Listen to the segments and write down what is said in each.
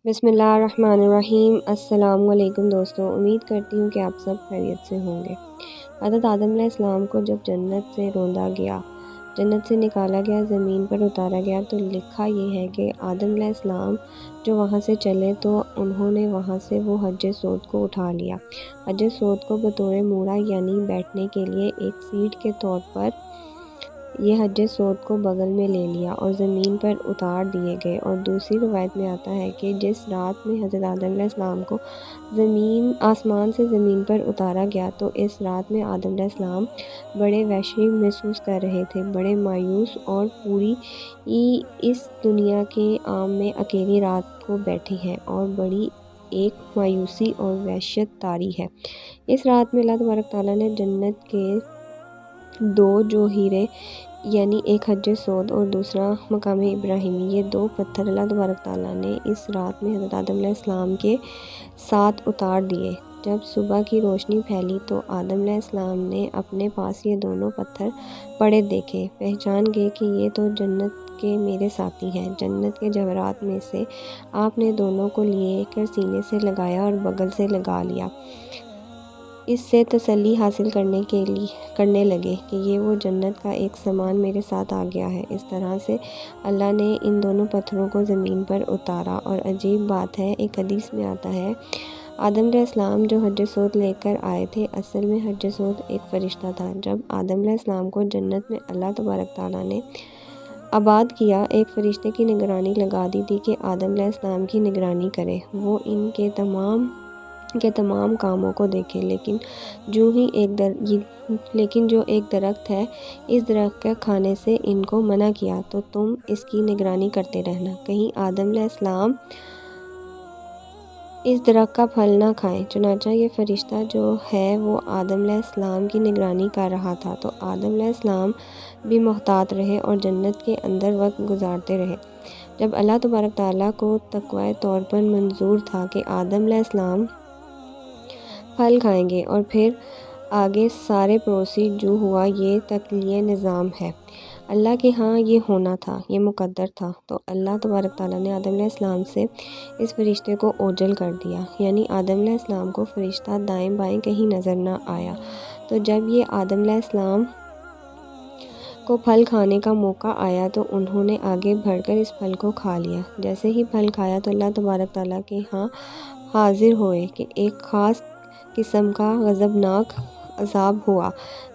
बिस्मिल्लाहिर्रहमानिर्रहीम। अस्सलाम वालेकुम दोस्तों, उम्मीद करती हूँ कि आप सब खैरियत से होंगे। हज़रत आदम अलैहिस्सलाम को जब जन्नत से रोंदा गया, जन्नत से निकाला गया, ज़मीन पर उतारा गया, तो लिखा ये है कि आदम अलैहिस्सलाम जो वहाँ से चले तो उन्होंने वहाँ से वो हज्ज सोद को उठा लिया। हज्ज सोद को बतौर मूड़ा यानी बैठने के लिए एक सीट के तौर पर ये हज्ज सोद को बगल में ले लिया और ज़मीन पर उतार दिए गए। और दूसरी रवायत में आता है कि जिस रात में हज़रत आदम अलैहिस्सलाम को आसमान से ज़मीन पर उतारा गया, तो इस रात में आदम अलैहिस्सलाम बड़े वहशी महसूस कर रहे थे, बड़े मायूस, और पूरी इस दुनिया के आम में अकेली रात को बैठे हैं और बड़ी एक मायूसी और वहशत तारी है। इस रात में अल्लाह तबारक तआला ने जन्नत के दो जो हीरे यानी एक हज्ज सोद और दूसरा मकाम इब्राहिमी, ये दो पत्थर अल्लाह तबारक ताला ने इस रात में हज़रत आदम अलैहिस्सलाम के साथ उतार दिए। जब सुबह की रोशनी फैली तो आदम अलैहिस्सलाम ने अपने पास ये दोनों पत्थर पड़े देखे, पहचान गए कि ये तो जन्नत के मेरे साथी हैं। जन्नत के जवाहरात में से आपने दोनों को लिए कर सीने से लगाया और बगल से लगा लिया। इससे तसल्ली हासिल करने लगे कि ये वो जन्नत का एक सामान मेरे साथ आ गया है। इस तरह से अल्लाह ने इन दोनों पत्थरों को ज़मीन पर उतारा। और अजीब बात है, एक हदीस में आता है, आदम अलैहिस्सलाम जो हज्ज सोद लेकर आए थे, असल में हज्ज सोद एक फ़रिश्ता था। जब आदम अलैहिस्सलाम को जन्नत में अल्लाह तबारक ताला ने आबाद किया, एक फ़रिश्ते की निगरानी लगा दी थी कि आदम अलैहिस्सलाम की निगरानी करे, वो इनके तमाम कामों को देखे। लेकिन जो एक दरख्त है, इस दरख्त के खाने से इनको मना किया, तो तुम इसकी निगरानी करते रहना, कहीं आदम अलैहिस्सलाम इस दरख्त का फल ना खाएं। चुनांचे ये फ़रिश्ता जो है वो आदम अलैहिस्सलाम की निगरानी कर रहा था, तो आदम अलैहिस्सलाम भी मुहतात रहे और जन्नत के अंदर वक्त गुजारते रहे। जब अल्लाह तबारक ताला को तक़वा तौर पर मंजूर था कि आदम अलैहिस्सलाम फल खाएंगे और फिर आगे सारे पड़ोसी जो हुआ, ये तकलीय निज़ाम है, अल्लाह के हाँ ये होना था, ये मुक़द्दर था। तो अल्लाह तबारक ताला ने आदम अलैहिस्सलाम से इस फ़रिश्ते को ओझल कर दिया, यानी आदम अलैहिस्सलाम को फ़रिश्ता दाएं बाएं कहीं नज़र ना आया। तो जब ये आदम अलैहिस्सलाम को फल खाने का मौका आया तो उन्होंने आगे बढ़कर इस फल को खा लिया। जैसे ही फल खाया तो अल्लाह तबारक ताला के हाँ हाजिर हुए कि एक ख़ास किस्म का गज़बनाक अज़ाब हुआ।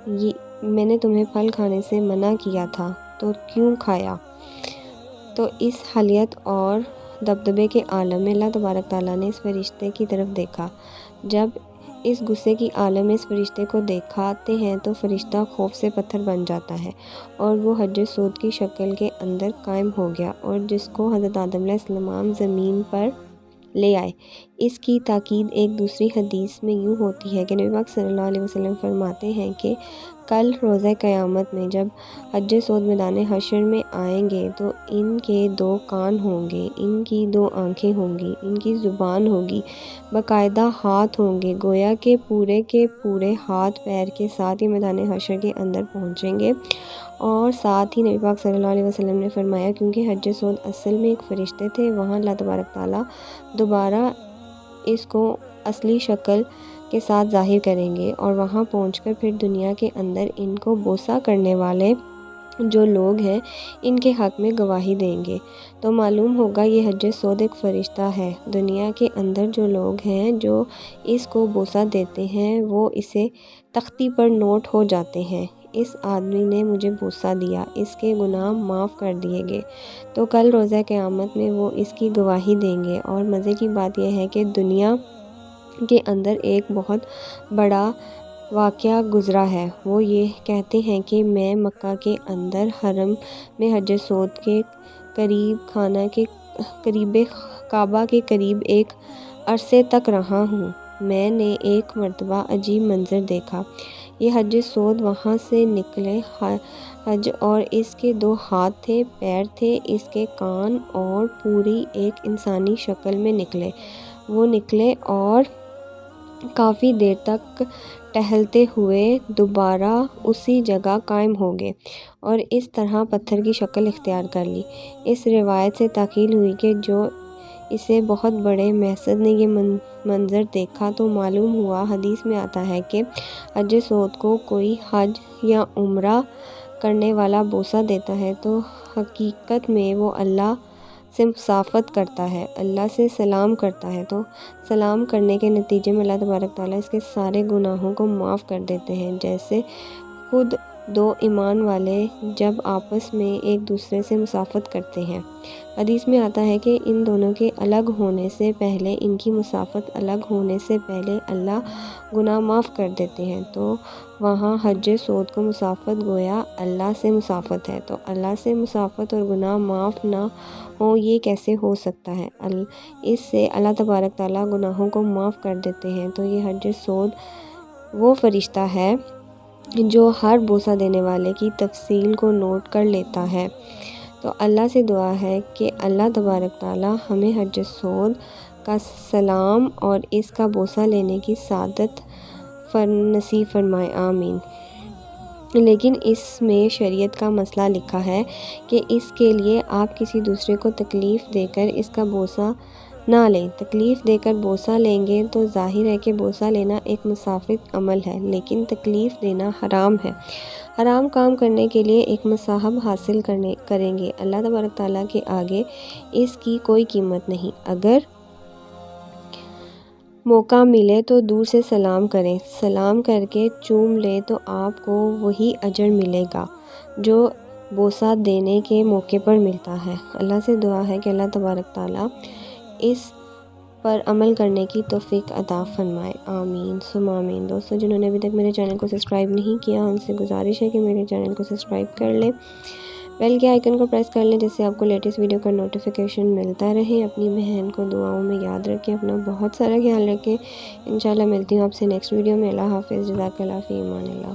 ये मैंने तुम्हें फल खाने से मना किया था, तो क्यों खाया? तो इस हलियत और दबदबे के आलम में अल्लाह तबारक ताला ने इस फ़रिश्ते की तरफ देखा। जब इस गुस्से की आलम में इस फ़रिश्ते को दिखाते हैं तो फ़रिश्ता खौफ से पत्थर बन जाता है और वो हज्ज सोद की शक्ल के अंदर कायम हो गया, और जिसको हज़रत आदम अलैहिस्सलाम ज़मीन पर ले आए। इसकी ताकीद एक दूसरी हदीस में यूँ होती है कि नबी पाक सल्लल्लाहु अलैहि वसल्लम फरमाते हैं कि कल रोज़ा क़यामत में जब हज्ज सोद मैदान हशर में आएंगे तो इनके दो कान होंगे, इनकी दो आँखें होंगी, इनकी ज़ुबान होगी, बाकायदा हाथ होंगे, गोया के पूरे हाथ पैर के साथ ही मैदान हशर के अंदर पहुँचेंगे। और साथ ही नबी पाक सल्लल्लाहु अलैहि वसल्लम ने फरमाया, क्योंकि हज्ज सोद असल में एक फ़रिश्ते थे, वहाँ अल्लाह तबारक ताला दोबारा इसको असली शक्ल के साथ ज़ाहिर करेंगे और वहाँ पहुंचकर फिर दुनिया के अंदर इनको बोसा करने वाले जो लोग हैं इनके हक़ में गवाही देंगे। तो मालूम होगा ये हज्ज सोद एक फ़रिश्ता है। दुनिया के अंदर जो लोग हैं जो इसको बोसा देते हैं वो इसे तख्ती पर नोट हो जाते हैं, इस आदमी ने मुझे बोसा दिया, इसके गुनाह माफ़ कर दिए गए। तो कल रोज़ा क़यामत में वो इसकी गवाही देंगे। और मज़े की बात यह है कि दुनिया के अंदर एक बहुत बड़ा वाक़या गुज़रा है। वो ये कहते हैं कि मैं मक्का के अंदर हरम में हज्ज सोद के करीब काबा के करीब एक अरसे तक रहा हूँ। मैंने एक मर्तबा अजीब मंज़र देखा। ये हज्ज सोद वहाँ से निकले हज, और इसके दो हाथ थे, पैर थे, इसके कान, और पूरी एक इंसानी शक्ल में निकले। वो निकले और काफ़ी देर तक टहलते हुए दोबारा उसी जगह कायम हो गए और इस तरह पत्थर की शक्ल इख्तियार कर ली। इस रिवायत से ताक़ीद हुई कि जो اسے بہت بڑے محسد نے یہ منظر دیکھا تو معلوم ہوا، حدیث میں آتا ہے کہ حج سود کو کوئی حج یا عمرہ کرنے والا بوسہ دیتا ہے تو حقیقت میں وہ اللہ سے مصافحت کرتا ہے، اللہ سے سلام کرتا ہے، تو سلام کرنے کے نتیجے میں اللہ تبارک تعالیٰ اس کے سارے گناہوں کو معاف کر دیتے ہیں، جیسے خود دو ایمان والے جب آپس میں ایک دوسرے سے مصافحت کرتے ہیں۔ حدیث میں آتا ہے کہ ان دونوں کے الگ ہونے سے پہلے، ان کی مصافحت الگ ہونے سے پہلے اللہ گناہ معاف کر دیتے ہیں، تو وہاں حج سود کو مصافحت گویا اللہ سے مصافحت ہے، تو اللہ سے مصافحت اور گناہ معاف نہ ہو یہ کیسے ہو سکتا ہے؟ اس سے اللہ تبارک تعالیٰ گناہوں کو معاف کر دیتے ہیں۔ تو یہ حج سود وہ فرشتہ ہے جو ہر بوسہ دینے والے کی تفصیل کو نوٹ کر لیتا ہے۔ تو اللہ سے دعا ہے کہ اللہ تبارک تعالیٰ ہمیں حج سود کا سلام اور اس کا بوسہ لینے کی سعادت نصیب فرمائے، آمین۔ لیکن اس میں شریعت کا مسئلہ لکھا ہے کہ اس کے لیے آپ کسی دوسرے کو تکلیف دے کر اس کا بوسہ نہ لیں۔ تکلیف دے کر بوسہ لیں گے تو ظاہر ہے کہ بوسہ لینا ایک مصافحت عمل ہے، لیکن تکلیف دینا حرام ہے۔ حرام کام کرنے کے لیے ایک مصاحب حاصل کریں گے، اللہ تبارک تعالیٰ کے آگے اس کی کوئی قیمت نہیں۔ اگر موقع ملے تو دور سے سلام کریں، سلام کر کے چوم لیں تو آپ کو وہی اجر ملے گا جو بوسہ دینے کے موقع پر ملتا ہے۔ اللہ سے دعا ہے کہ اللہ تبارک تعالیٰ اس پر عمل کرنے کی توفیق عطا فرمائے، آمین ثم آمین۔ دوستو جنہوں نے ابھی تک میرے چینل کو سبسکرائب نہیں کیا، ان سے گزارش ہے کہ میرے چینل کو سبسکرائب کر لیں، بیل کے آئیکن کو پریس کر لیں جس سے آپ کو لیٹسٹ ویڈیو کا نوٹیفیکیشن ملتا رہے۔ اپنی بہن کو دعاؤں میں یاد رکھیں، اپنا بہت سارا خیال رکھیں۔ انشاءاللہ ملتی ہوں آپ سے نیکسٹ ویڈیو میں۔ اللہ حافظ، جزاک اللہ فی امان اللہ۔